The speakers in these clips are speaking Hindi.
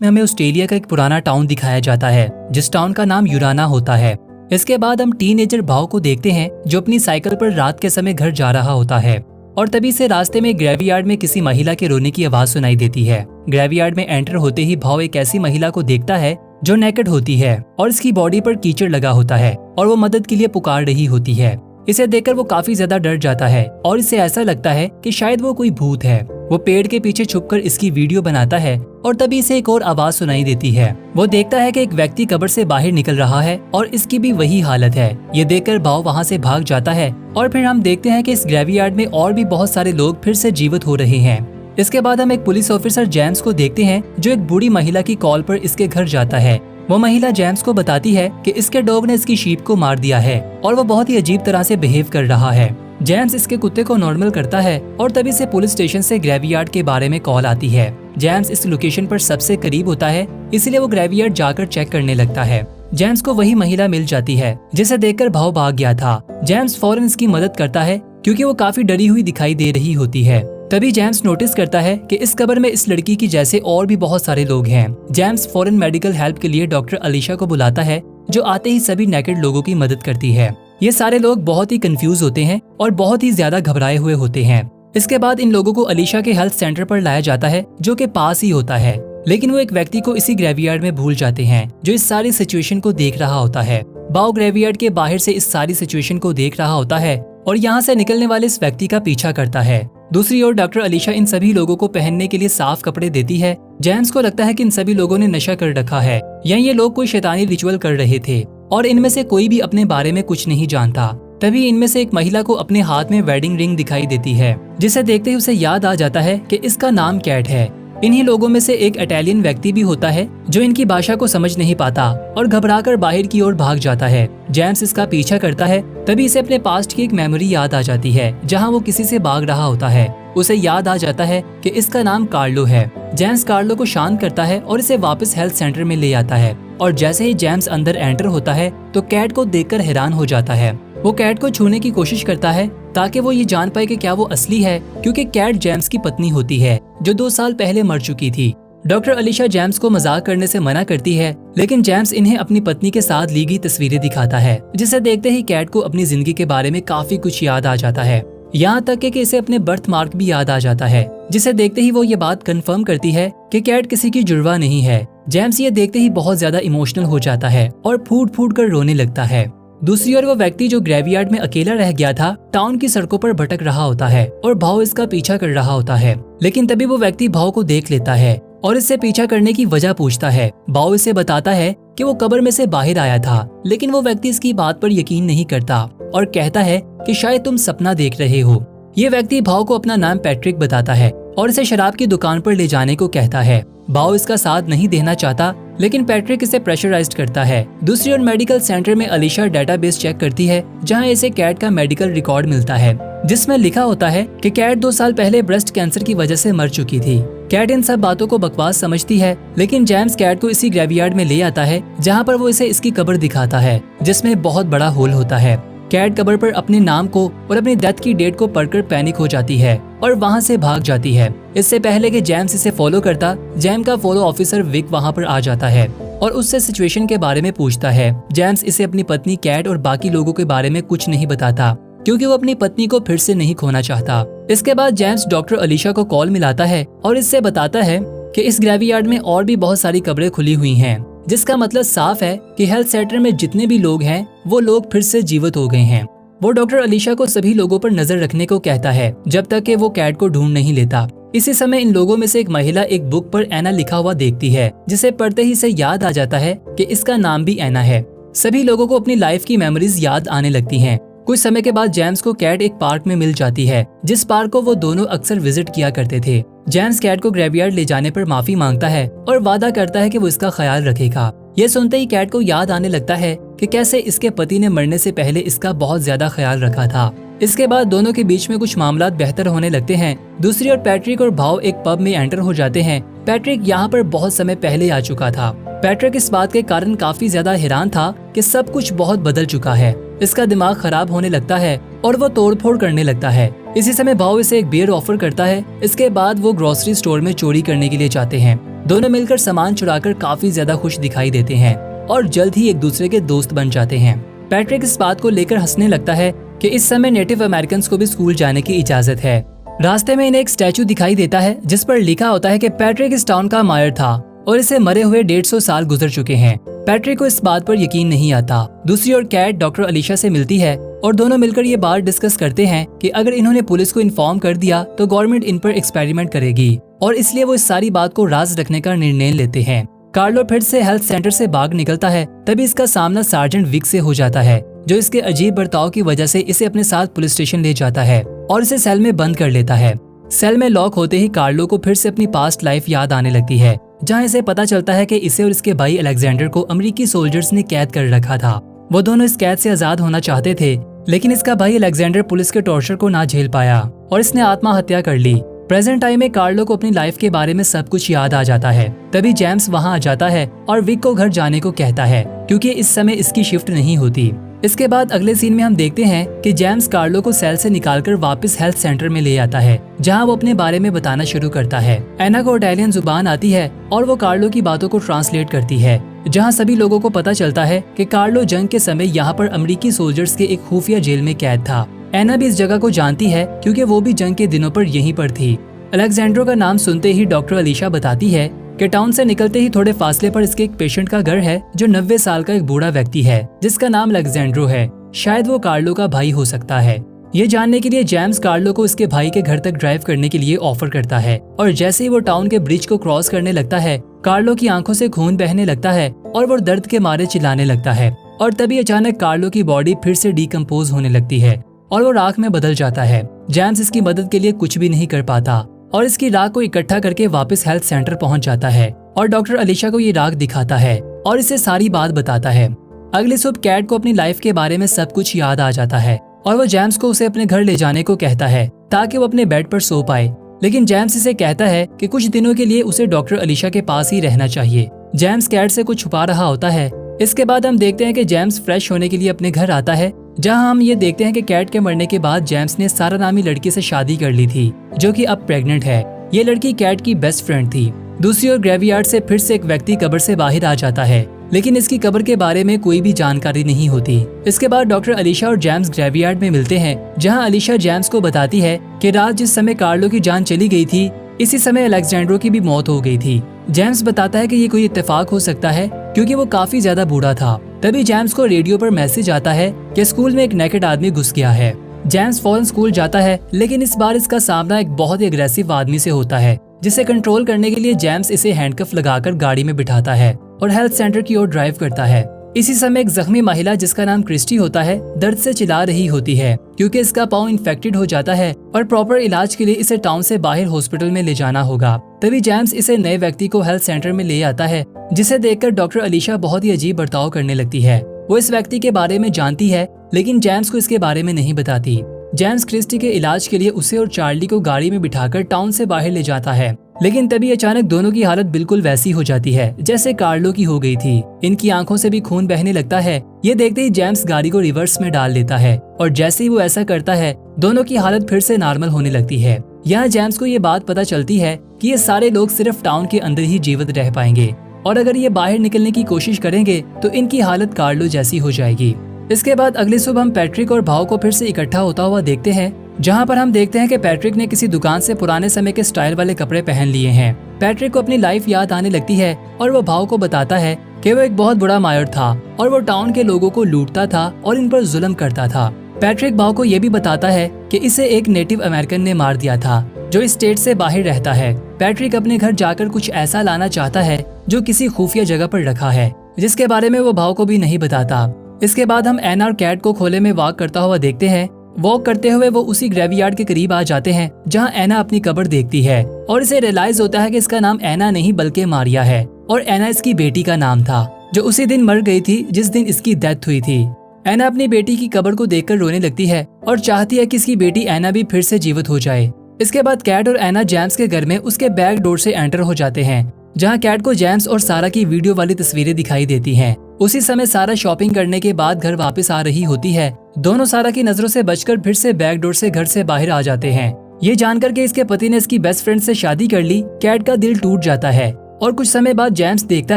में हमें ऑस्ट्रेलिया का एक पुराना टाउन दिखाया जाता है जिस टाउन का नाम यूराना होता है। इसके बाद हम टीनेजर भाव को देखते हैं जो अपनी साइकिल पर रात के समय घर जा रहा होता है और तभी से रास्ते में ग्रेवयार्ड में किसी महिला के रोने की आवाज सुनाई देती है। ग्रेवयार्ड में एंटर होते ही भाव एक ऐसी महिला को देखता है जो नेकेड होती है और इसकी बॉडी पर कीचड़ लगा होता है और वो मदद के लिए पुकार रही होती है। इसे देखकर वो काफी ज्यादा डर जाता है और इसे ऐसा लगता है कि शायद वो कोई भूत है। वो पेड़ के पीछे छुपकर इसकी वीडियो बनाता है और तभी इसे एक और आवाज सुनाई देती है। वो देखता है कि एक व्यक्ति कब्र से बाहर निकल रहा है और इसकी भी वही हालत है। ये देखकर भाव वहाँ से भाग जाता है और फिर हम देखते हैं कि इस ग्रेवयार्ड में और भी बहुत सारे लोग फिर से जीवित हो रहे हैं। इसके बाद हम एक पुलिस ऑफिसर जेम्स को देखते हैं जो एक बूढ़ी महिला की कॉल पर इसके घर जाता है। वो महिला जेम्स को बताती है कि इसके डॉग ने इसकी शीप को मार दिया है और वो बहुत ही अजीब तरह से बिहेव कर रहा है। जेम्स इसके कुत्ते को नॉर्मल करता है और तभी से पुलिस स्टेशन से ग्रेवयार्ड के बारे में कॉल आती है। जेम्स इस लोकेशन पर सबसे करीब होता है इसलिए वो ग्रेवयार्ड जाकर चेक करने लगता है। जेम्स को वही महिला मिल जाती है जिसे देखकर भाव भाग गया था। जेम्स फौरन इसकी मदद करता है क्योंकि वो काफी डरी हुई दिखाई दे रही होती है। तभी जेम्स नोटिस करता है कि इस कब्र में इस लड़की की जैसे और भी बहुत सारे लोग हैं। जेम्स फौरन मेडिकल हेल्प के लिए डॉक्टर अलीशा को बुलाता है जो आते ही सभी नेकेड लोगों की मदद करती है। ये सारे लोग बहुत ही कंफ्यूज होते हैं और बहुत ही ज्यादा घबराए हुए होते हैं। इसके बाद इन लोगों को अलीशा के हेल्थ सेंटर पर लाया जाता है जो कि पास ही होता है, लेकिन वो एक व्यक्ति को इसी ग्रेवयार्ड में भूल जाते हैं जो इस सारी सिचुएशन को देख रहा होता है। बाव ग्रेवयार्ड के बाहर से इस सारी सिचुएशन को देख रहा होता है और यहाँ से निकलने वाले इस व्यक्ति का पीछा करता है। दूसरी ओर डॉक्टर अलीशा इन सभी लोगों को पहनने के लिए साफ कपड़े देती है। जेम्स को लगता है कि इन सभी लोगों ने नशा कर रखा है या ये लोग कोई शैतानी रिचुअल कर रहे थे और इनमें से कोई भी अपने बारे में कुछ नहीं जानता। तभी इनमें से एक महिला को अपने हाथ में वेडिंग रिंग दिखाई देती है जिसे देखते ही उसे याद आ जाता है कि इसका नाम कैट है। इन्हीं लोगों में से एक इटालियन व्यक्ति भी होता है जो इनकी भाषा को समझ नहीं पाता और घबराकर बाहर की ओर भाग जाता है। जेम्स इसका पीछा करता है तभी इसे अपने पास्ट की एक मेमोरी याद आ जाती है जहां वो किसी से भाग रहा होता है। उसे याद आ जाता है कि इसका नाम कार्लो है। जेम्स कार्लो को शांत करता है और इसे वापस हेल्थ सेंटर में ले आता है और जैसे ही जेम्स अंदर एंटर होता है तो कैट को देखकर हैरान हो जाता है। वो कैट को छूने की कोशिश करता है ताकि वो ये जान पाए कि क्या वो असली है, क्योंकि कैट जेम्स की पत्नी होती है जो 2 साल पहले मर चुकी थी। डॉक्टर अलीशा जेम्स को मजाक करने से मना करती है, लेकिन जेम्स इन्हें अपनी पत्नी के साथ ली गई तस्वीरें दिखाता है जिसे देखते ही कैट को अपनी जिंदगी के बारे में काफी कुछ याद आ जाता है। यहाँ तक कि इसे अपने बर्थ मार्क भी याद आ जाता है जिसे देखते ही वो ये बात कंफर्म करती है कि कैट किसी की जुड़वा नहीं है। जेम्स ये देखते ही बहुत ज्यादा इमोशनल हो जाता है और फूट फूट कर रोने लगता है। दूसरी ओर वो व्यक्ति जो ग्रेवयार्ड में अकेला रह गया था टाउन की सड़कों पर भटक रहा होता है और भाव इसका पीछा कर रहा होता है, लेकिन तभी वो व्यक्ति भाव को देख लेता है और इससे पीछा करने की वजह पूछता है। भाव इसे बताता है कि वो कब्र में से बाहर आया था, लेकिन वो व्यक्ति इसकी बात पर यकीन नहीं करता और कहता है कि शायद तुम सपना देख रहे हो। ये व्यक्ति भाव को अपना नाम पैट्रिक बताता है और इसे शराब की दुकान पर ले जाने को कहता है। भाव इसका साथ नहीं देना चाहता, लेकिन पैट्रिक इसे प्रेशराइज्ड करता है। दूसरी ओर मेडिकल सेंटर में अलीशा डेटाबेस चेक करती है जहां इसे कैट का मेडिकल रिकॉर्ड मिलता है जिसमें लिखा होता है कि कैट 2 साल पहले ब्रेस्ट कैंसर की वजह से मर चुकी थी। कैट इन सब बातों को बकवास समझती है, लेकिन जेम्स कैट को इसी ग्रेवयार्ड में ले आता है जहाँ पर वो इसे इसकी कब्र दिखाता है जिसमें बहुत बड़ा होल होता है। कैट कब्र पर अपने नाम को और अपनी डेथ की डेट को पढ़कर पैनिक हो जाती है और वहां से भाग जाती है। इससे पहले कि जेम्स इसे फॉलो करता, जेम का फॉलो ऑफिसर विक वहां पर आ जाता है और उससे सिचुएशन के बारे में पूछता है। जेम्स इसे अपनी पत्नी कैट और बाकी लोगों के बारे में कुछ नहीं बताता क्योंकि वो अपनी पत्नी को फिर से नहीं खोना चाहता। इसके बाद जेम्स डॉक्टर अलीशा को कॉल मिलाता है और इससे बताता है कि इस ग्रेवयार्ड में और भी बहुत सारी कब्रें खुली हुई हैं, जिसका मतलब साफ है कि हेल्थ सेंटर में जितने भी लोग हैं वो लोग फिर से जीवित हो गए हैं। वो डॉक्टर अलीशा को सभी लोगों पर नजर रखने को कहता है जब तक कि वो कैट को ढूंढ नहीं लेता। इसी समय इन लोगों में से एक महिला एक बुक पर एना लिखा हुआ देखती है जिसे पढ़ते ही इसे याद आ जाता है कि इसका नाम भी एना है। सभी लोगों को अपनी लाइफ की मेमोरीज याद आने लगती हैं। कुछ समय के बाद जेम्स को कैट एक पार्क में मिल जाती है जिस पार्क को वो दोनों अक्सर विजिट किया करते थे। जेम्स कैट को ग्रेवयार्ड ले जाने पर माफी मांगता है और वादा करता है कि वो इसका ख्याल रखेगा। ये सुनते ही कैट को याद आने लगता है कि कैसे इसके पति ने मरने से पहले इसका बहुत ज्यादा ख्याल रखा था। इसके बाद दोनों के बीच में कुछ मामलात बेहतर होने लगते हैं। दूसरी ओर पैट्रिक और भाव एक पब में एंटर हो जाते हैं। पैट्रिक यहाँ पर बहुत समय पहले आ चुका था। पैट्रिक इस बात के कारण काफी ज्यादा हैरान था कि सब कुछ बहुत बदल चुका है। इसका दिमाग खराब होने लगता है और वो तोड़फोड़ करने लगता है। इसी समय भाव इसे एक बियर ऑफर करता है। इसके बाद वो ग्रोसरी स्टोर में चोरी करने के लिए जाते हैं। दोनों मिलकर सामान चुराकर काफी ज्यादा खुश दिखाई देते हैं और जल्द ही एक दूसरे के दोस्त बन जाते हैं। पैट्रिक इस बात को लेकर हंसने लगता है कि इस समय नेटिव अमेरिकन को भी स्कूल जाने की इजाजत है। रास्ते में इन्हें एक स्टैचू दिखाई देता है जिस पर लिखा होता है कि पैट्रिक इस टाउन का मायर था और इसे मरे हुए 150 साल गुजर चुके हैं। पैट्रिक को इस बात पर यकीन नहीं आता। दूसरी ओर कैट डॉक्टर अलीशा से मिलती है और दोनों मिलकर ये बात डिस्कस करते हैं कि अगर इन्होंने पुलिस को इन्फॉर्म कर दिया तो गवर्नमेंट इन पर एक्सपेरिमेंट करेगी और इसलिए वो इस सारी बात को राज रखने का निर्णय लेते हैं। कार्लो फिर से हेल्थ सेंटर से भाग निकलता है, तभी इसका सामना सार्जेंट विक से हो जाता है जो इसके अजीब बर्ताव की वजह से इसे अपने साथ पुलिस स्टेशन ले जाता है और इसे सेल में बंद कर लेता है। सेल में लॉक होते ही कार्लो को फिर से अपनी पास्ट लाइफ याद आने लगती है, जहां इसे पता चलता है कि इसे और इसके भाई अलेक्जेंडर को अमेरिकी सोल्जर्स ने कैद कर रखा था। वो दोनों इस कैद से आजाद होना चाहते थे, लेकिन इसका भाई अलेक्जेंडर पुलिस के टॉर्चर को ना झेल पाया और इसने आत्महत्या कर ली। प्रेजेंट टाइम में कार्लो को अपनी लाइफ के बारे में सब कुछ याद आ जाता है। तभी जेम्स वहां आ जाता है और विक को घर जाने को कहता है क्योंकि इस समय इसकी शिफ्ट नहीं होती। इसके बाद अगले सीन में हम देखते हैं कि जेम्स कार्लो को सेल से निकालकर वापस हेल्थ सेंटर में ले आता है, जहां वो अपने बारे में बताना शुरू करता है। एना को इटालियन जुबान आती है और वो कार्लो की बातों को ट्रांसलेट करती है, जहां सभी लोगों को पता चलता है कि कार्लो जंग के समय यहाँ पर अमेरिकी सोल्जर्स के एक खुफिया जेल में कैद था। एना भी इस जगह को जानती है क्योंकि वो भी जंग के दिनों पर यहीं पर थी। अलेक्जेंड्रो का नाम सुनते ही डॉक्टर अलीशा बताती है कि टाउन से निकलते ही थोड़े फासले पर इसके एक पेशेंट का घर है जो 90 साल का एक बूढ़ा व्यक्ति है जिसका नाम अलेक्जेंड्रो है। शायद वो कार्लो का भाई हो सकता है। ये जानने के लिए जेम्स कार्लो को इसके भाई के घर तक ड्राइव करने के लिए ऑफर करता है और जैसे ही वो टाउन के ब्रिज को क्रॉस करने लगता है, कार्लो की आंखों से खून बहने लगता है और वो दर्द के मारे चिल्लाने लगता है और तभी अचानक कार्लो की बॉडी फिर से डिकम्पोज होने लगती है और वो राख में बदल जाता है। जेम्स इसकी मदद के लिए कुछ भी नहीं कर पाता और इसकी राख को इकट्ठा करके वापस हेल्थ सेंटर पहुंच जाता है और डॉक्टर अलीशा को ये राख दिखाता है और इसे सारी बात बताता है। अगली सुबह कैट को अपनी लाइफ के बारे में सब कुछ याद आ जाता है और वो जेम्स को उसे अपने घर ले जाने को कहता है ताकि वो अपने बेड पर सो पाए, लेकिन जेम्स इसे कहता है कि कुछ दिनों के लिए उसे डॉक्टर अलीशा के पास ही रहना चाहिए। जेम्स कैट से कुछ छुपा रहा होता है। इसके बाद हम देखते हैं कि जेम्स फ्रेश होने के लिए अपने घर आता है, जहां हम ये देखते हैं कि कैट के मरने के बाद जेम्स ने सारा नामी लड़की से शादी कर ली थी जो कि अब प्रेग्नेंट है। ये लड़की कैट की बेस्ट फ्रेंड थी। दूसरी ओर ग्रेवयार्ड से फिर से एक व्यक्ति कब्र से बाहर आ जाता है, लेकिन इसकी कब्र के बारे में कोई भी जानकारी नहीं होती। इसके बाद डॉक्टर अलीशा और जेम्स ग्रेवयार्ड में मिलते हैं, जहां अलीशा जेम्स को बताती है कि रात जिस समय कार्लो की जान चली गई थी इसी समय अलेक्जेंड्रो की भी मौत हो गई थी। जेम्स बताता है कि ये कोई इत्तेफाक हो सकता है क्योंकि वो काफी ज्यादा बूढ़ा था। तभी जेम्स को रेडियो पर मैसेज आता है कि स्कूल में एक नेकेड आदमी घुस गया है। जेम्स फौरन स्कूल जाता है, लेकिन इस बार इसका सामना एक बहुत ही अग्रेसिव आदमी से होता है, जिसे कंट्रोल करने के लिए जेम्स इसे हैंडकफ लगाकर गाड़ी में बिठाता है और हेल्थ सेंटर की ओर ड्राइव करता है। इसी समय एक जख्मी महिला जिसका नाम क्रिस्टी होता है दर्द से चिल्ला रही होती है क्योंकि इसका पाँव इन्फेक्टेड हो जाता है और प्रॉपर इलाज के लिए इसे टाउन से बाहर हॉस्पिटल में ले जाना होगा। तभी जेम्स इसे नए व्यक्ति को हेल्थ सेंटर में ले आता है, जिसे देखकर डॉक्टर अलीशा बहुत ही अजीब बर्ताव करने लगती है। वो इस व्यक्ति के बारे में जानती है, लेकिन जेम्स को इसके बारे में नहीं बताती। जेम्स क्रिस्टी के इलाज के लिए उसे और चार्ली को गाड़ी में बिठाकर टाउन से बाहर ले जाता है, लेकिन तभी अचानक दोनों की हालत बिल्कुल वैसी हो जाती है जैसे कार्लो की हो गई थी। इनकी आंखों से भी खून बहने लगता है। ये देखते ही जेम्स गाड़ी को रिवर्स में डाल देता है और जैसे ही वो ऐसा करता है दोनों की हालत फिर से नॉर्मल होने लगती है। यहाँ जेम्स को ये बात पता चलती है कि ये सारे लोग सिर्फ टाउन के अंदर ही जीवित रह पाएंगे और अगर ये बाहर निकलने की कोशिश करेंगे तो इनकी हालत कार्लो जैसी हो जाएगी। इसके बाद अगली सुबह हम पैट्रिक और भाव को फिर से इकट्ठा होता हुआ देखते हैं, जहां पर हम देखते हैं कि पैट्रिक ने किसी दुकान से पुराने समय के स्टाइल वाले कपड़े पहन लिए हैं। पैट्रिक को अपनी लाइफ याद आने लगती है और वो भाव को बताता है कि वो एक बहुत बुरा मायर था और वो टाउन के लोगों को लूटता था और इन पर जुल्म करता था। पैट्रिक भाव को ये भी बताता है कि इसे एक नेटिव अमेरिकन ने मार दिया था जो इस स्टेट से बाहर रहता है। पैट्रिक अपने घर जाकर कुछ ऐसा लाना चाहता है जो किसी खुफिया जगह पर रखा है, जिसके बारे में वो भाव को भी नहीं बताता। इसके बाद हम एना और कैट को खोले में वॉक करता हुआ देखते हैं। वॉक करते हुए वो उसी ग्रेवयार्ड के करीब आ जाते हैं जहां एना अपनी कब्र देखती है और इसे रियलाइज होता है कि इसका नाम एना नहीं बल्कि मारिया है और एना इसकी बेटी का नाम था जो उसी दिन मर गई थी जिस दिन इसकी डेथ हुई थी। एना अपनी बेटी की कब्र को देखकर रोने लगती है और चाहती है कि इसकी बेटी एना भी फिर से जीवित हो जाए। इसके बाद कैट और एना जेम्स के घर में उसके बैक डोर से एंटर हो जाते हैं, जहां कैट को जेम्स और सारा की वीडियो वाली तस्वीरें दिखाई देती हैं। उसी समय सारा शॉपिंग करने के बाद घर वापस आ रही होती है। दोनों सारा की नजरों से बचकर फिर से बैक डोर से घर से बाहर आ जाते हैं। ये जानकर के इसके पति ने इसकी बेस्ट फ्रेंड से शादी कर ली, कैट का दिल टूट जाता है। और कुछ समय बाद जेम्स देखता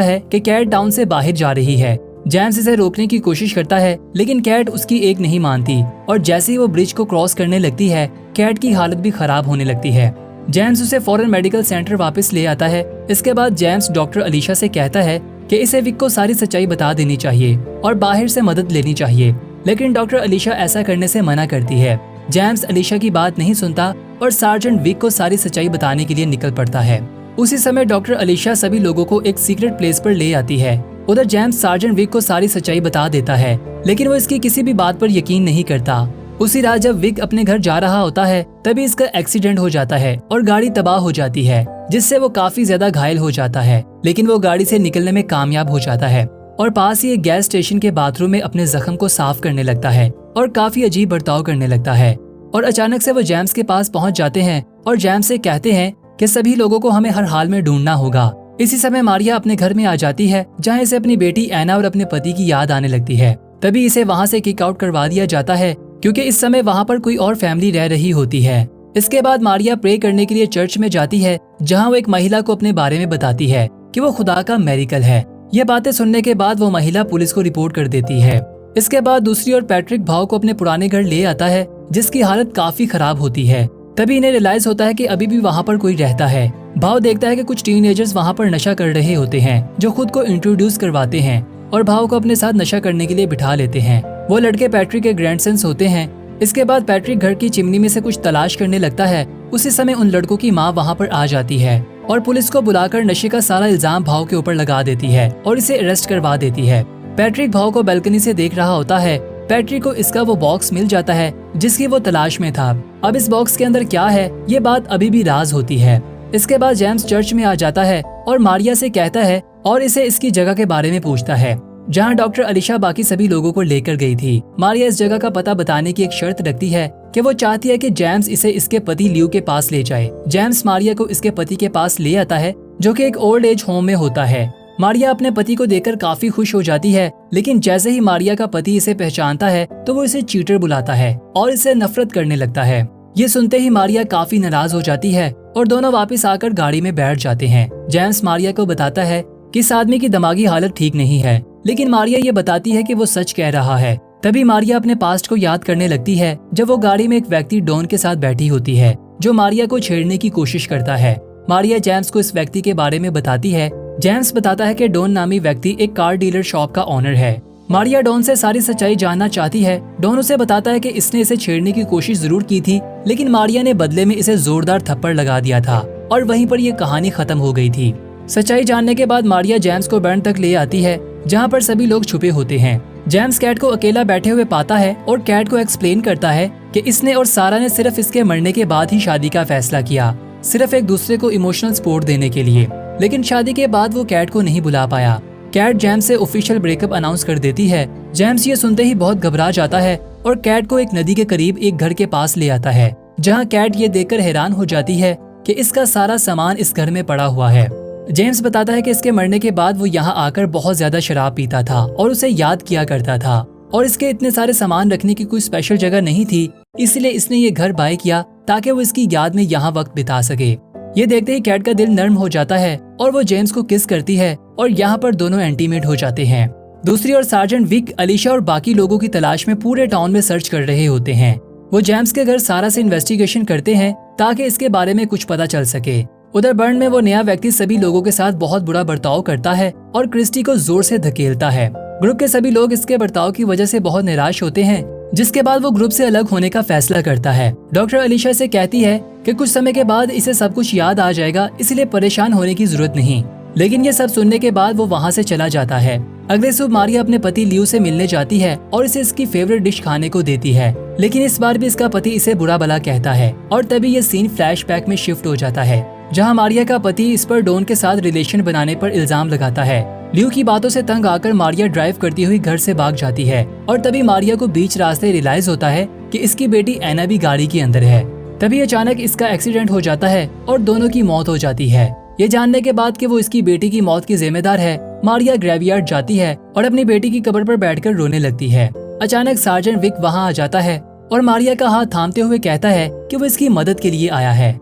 है कि कैट टाउन से बाहर जा रही है। जेम्स इसे रोकने की कोशिश करता है, लेकिन कैट उसकी एक नहीं मानती और जैसे ही वो ब्रिज को क्रॉस करने लगती है, कैट की हालत भी खराब होने लगती है। जेम्स उसे फौरन मेडिकल सेंटर वापस ले आता है। इसके बाद जेम्स डॉक्टर अलीशा से कहता है कि इसे विक को सारी सच्चाई बता देनी चाहिए और बाहर से मदद लेनी चाहिए, लेकिन डॉक्टर अलीशा ऐसा करने से मना करती है। जेम्स अलीशा की बात नहीं सुनता और सार्जेंट विक को सारी सच्चाई बताने के लिए निकल पड़ता है। उसी समय डॉक्टर अलीशा सभी लोगों को एक सीक्रेट प्लेस पर ले आती है। उधर जेम्स सार्जेंट विक को सारी सच्चाई बता देता है, लेकिन वो इसकी किसी भी बात पर यकीन नहीं करता। उसी रात जब विक अपने घर जा रहा होता है, तभी इसका एक्सीडेंट हो जाता है और गाड़ी तबाह हो जाती है, जिससे वो काफी ज्यादा घायल हो जाता है, लेकिन वो गाड़ी से निकलने में कामयाब हो जाता है और पास ही एक गैस स्टेशन के बाथरूम में अपने जख्म को साफ करने लगता है और काफी अजीब बर्ताव करने लगता है। और अचानक से वो जेम्स के पास पहुंच जाते हैं और जेम्स से कहते हैं कि सभी लोगों को हमें हर हाल में ढूंढना होगा। इसी समय मारिया अपने घर में आ जाती है, जहां इसे अपनी बेटी एना और अपने पति की याद आने लगती है। तभी इसे वहां से किक आउट करवा दिया जाता है, क्योंकि इस समय वहां पर कोई और फैमिली रह रही होती है। इसके बाद मारिया प्रे करने के लिए चर्च में जाती है, जहां वो एक महिला को अपने बारे में बताती है कि वो खुदा का मेरिकल है। ये बातें सुनने के बाद वो महिला पुलिस को रिपोर्ट कर देती है। इसके बाद दूसरी ओर पैट्रिक भाव को अपने पुराने घर ले आता है, जिसकी हालत काफी खराब होती है। तभी इन्हें रियलाइज होता है कि अभी भी वहाँ पर कोई रहता है। भाव देखता है कि कुछ टीनेजर्स वहाँ पर नशा कर रहे होते हैं, जो खुद को इंट्रोड्यूस करवाते हैं और भाव को अपने साथ नशा करने के लिए बिठा लेते हैं। वो लड़के पैट्रिक के ग्रैंडसन्स होते हैं। इसके बाद पैट्रिक घर की चिमनी में से कुछ तलाश करने लगता है। उसी समय उन लड़कों की माँ वहाँ पर आ जाती है और पुलिस को बुलाकर नशे का सारा इल्जाम भाव के ऊपर लगा देती है और इसे अरेस्ट करवा देती है। पैट्रिक भाव को बालकनी से देख रहा होता है। पैट्रिक को इसका वो बॉक्स मिल जाता है जिसकी वो तलाश में था। अब इस बॉक्स के अंदर क्या है, ये बात अभी भी राज होती है। इसके बाद जेम्स चर्च में आ जाता है और मारिया से कहता है और इसे इसकी जगह के बारे में पूछता है, जहां डॉक्टर अलीशा बाकी सभी लोगों को लेकर गई थी। मारिया इस जगह का पता बताने की एक शर्त रखती है कि वो चाहती है कि जेम्स इसे इसके पति लियो के पास ले जाए। जेम्स मारिया को इसके पति के पास ले आता है, जो कि एक ओल्ड एज होम में होता है। मारिया अपने पति को देखकर काफी खुश हो जाती है, लेकिन जैसे ही मारिया का पति इसे पहचानता है तो वो इसे चीटर बुलाता है और इसे नफरत करने लगता है। ये सुनते ही मारिया काफी नाराज हो जाती है और दोनों वापस आकर गाड़ी में बैठ जाते हैं। जेम्स मारिया को बताता है कि इस आदमी की दिमागी हालत ठीक नहीं है, लेकिन मारिया ये बताती है कि वो सच कह रहा है। तभी मारिया अपने पास्ट को याद करने लगती है, जब वो गाड़ी में एक व्यक्ति डॉन के साथ बैठी होती है, जो मारिया को छेड़ने की कोशिश करता है। मारिया जेम्स को इस व्यक्ति के बारे में बताती है। जेम्स बताता है कि डॉन नामी व्यक्ति एक कार डीलर शॉप का ओनर है। मारिया डॉन से सारी सच्चाई जानना चाहती है। डॉन उसे बताता है कि इसने इसे छेड़ने की कोशिश जरूर की थी, लेकिन मारिया ने बदले में इसे जोरदार थप्पड़ लगा दिया था और वहीं पर यह कहानी खत्म हो गई थी। सच्चाई जानने के बाद मारिया जेम्स को बैंड तक ले आती है, जहाँ पर सभी लोग छुपे होते हैं। जेम्स कैट को अकेला बैठे हुए पाता है और कैट को एक्सप्लेन करता है कि इसने और सारा ने सिर्फ इसके मरने के बाद ही शादी का फैसला किया, सिर्फ एक दूसरे को इमोशनल सपोर्ट देने के लिए। लेकिन शादी के बाद वो कैट को नहीं बुला पाया। कैट जेम्स से ऑफिशियल ब्रेकअप अनाउंस कर देती है। जेम्स ये सुनते ही बहुत घबरा जाता है और कैट को एक नदी के करीब एक घर के पास ले आता है, जहाँ कैट ये देखकर हैरान हो जाती है कि इसका सारा सामान इस घर में पड़ा हुआ है। जेम्स बताता है कि इसके मरने के बाद वो यहाँ आकर बहुत ज्यादा शराब पीता था और उसे याद किया करता था, और इसके इतने सारे सामान रखने की कोई स्पेशल जगह नहीं थी, इसलिए इसने ये घर बाय किया ताकि वो इसकी याद में यहाँ वक्त बिता सके। ये देखते ही कैट का दिल नर्म हो जाता है और वो जेम्स को किस करती है और यहाँ पर दोनों एंटीमेट हो जाते हैं। दूसरी ओर सार्जेंट विक, अलीशा और बाकी लोगों की तलाश में पूरे टाउन में सर्च कर रहे होते हैं। वो जेम्स के घर सारा से इन्वेस्टिगेशन करते हैं ताकि इसके बारे में कुछ पता चल सके। उधर बर्न में वो नया व्यक्ति सभी लोगों के साथ बहुत बुरा बर्ताव करता है और क्रिस्टी को जोर से धकेलता है। ग्रुप के सभी लोग इसके बर्ताव की वजह से बहुत निराश होते हैं, जिसके बाद वो ग्रुप से अलग होने का फैसला करता है। डॉक्टर अलीशा से कहती है कि कुछ समय के बाद इसे सब कुछ याद आ जाएगा, इसलिए परेशान होने की जरूरत नहीं। लेकिन ये सब सुनने के बाद वो वहाँ से चला जाता है। अगले सुबह मारिया अपने पति लियो से मिलने जाती है और इसे इसकी फेवरेट डिश खाने को देती है, लेकिन इस बार भी इसका पति इसे बुरा भला कहता है और तभी ये सीन फ्लैशबैक में शिफ्ट हो जाता है, जहां मारिया का पति इस पर डॉन के साथ रिलेशन बनाने पर इल्जाम लगाता है। लियो की बातों से तंग आकर मारिया ड्राइव करती हुई घर से भाग जाती है और तभी मारिया को बीच रास्ते रियलाइज होता है कि इसकी बेटी एना भी गाड़ी के अंदर है। तभी अचानक इसका एक्सीडेंट हो जाता है और दोनों की मौत हो जाती है। ये जानने के बाद कि वो इसकी बेटी की मौत की जिम्मेदार है, मारिया ग्रेवयार्ड जाती है और अपनी बेटी की कब्र पर बैठकर रोने लगती है। अचानक सार्जेंट विक वहाँ आ जाता है और मारिया का हाथ थामते हुए कहता है कि वो इसकी मदद के लिए आया है।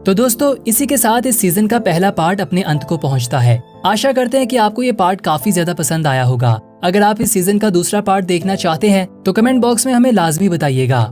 तो दोस्तों इसी के साथ इस सीजन का पहला पार्ट अपने अंत को पहुंचता है। आशा करते हैं कि आपको ये पार्ट काफी ज्यादा पसंद आया होगा। अगर आप इस सीजन का दूसरा पार्ट देखना चाहते हैं तो कमेंट बॉक्स में हमें लाजमी बताइएगा।